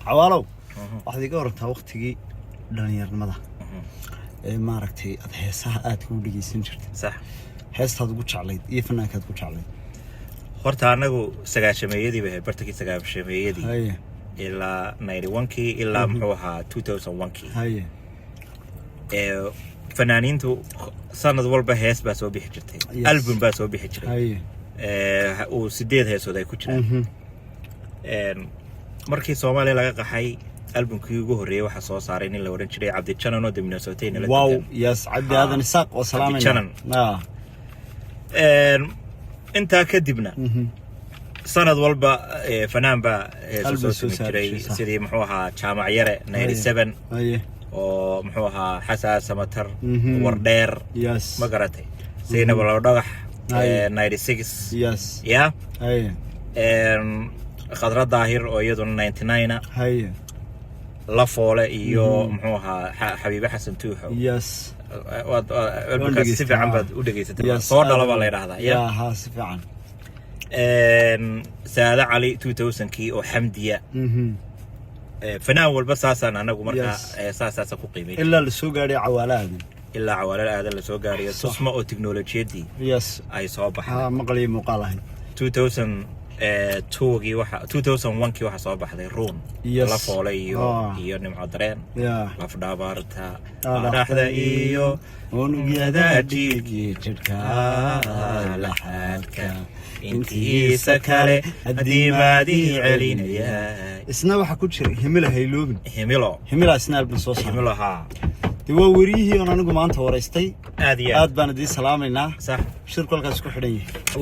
عوالو واحد يقول ربطها وقتي دنيا المضى ما ركتي هيسها أتكون دقي سنجرت صح هيسها تقول شعليد يفناك تقول شعليد horta anagu sagaashameeyadii bay bartaki sagaashameeyadii haye ilaa 91kii ilaa muxuu ahaa 2001kii haye fanaaniintu sanad walba hees baa soo bixi jirtay album baa soo bixi jiray haye oo 8 heesood ay ku jiraan markii Soomaaliya laga qaxay albumkii ugu horeeyay waxa soo saaray nin la oran jiray Cabdi Janan oo Minnesota la wow yes Cabdi هذا نساق وسلامنا inta kadibna sanad walba fanaan ba soo jiray sidii muxuu ahaa jaamac yare 97 oo muxuu ahaa xasaas samatar wardheer ma garatay sayna wala dhagax 96 yes ya haye khadra daahir oo iyaduna 99 haye la foole iyo muxuu ahaa xabiibe xasan tuuxo yes albumkaas si fiican baad u dhageysatay soo dhalaba la yiraahdaa ya ha si fiican saada cali 2000kii oo xamdiya fanaan walba saasaan anagu marka saasa ku qiimeeyay ilaa la soo gaaray cawaalaad ilaa cawaalaad la soo gaaray tusma oo teknoolajiyadii yes ay soo baxay ha maqlay muuqaalahay 2002kii waxa 2001kii waxa soo baxday Roon la foolay iyo nimco dareen laf dhaabarta dhaxda iyo unugyada dhiigga la xadka intiisa kale adiimaadii celinaya isna waxa ku jira himila hayloobin himila isna album soo saaray himila ha diwa wariyihii oo anigu maanta wareystay aad baan idin salaameynaa sax shirku halkaas ku xidhan yahay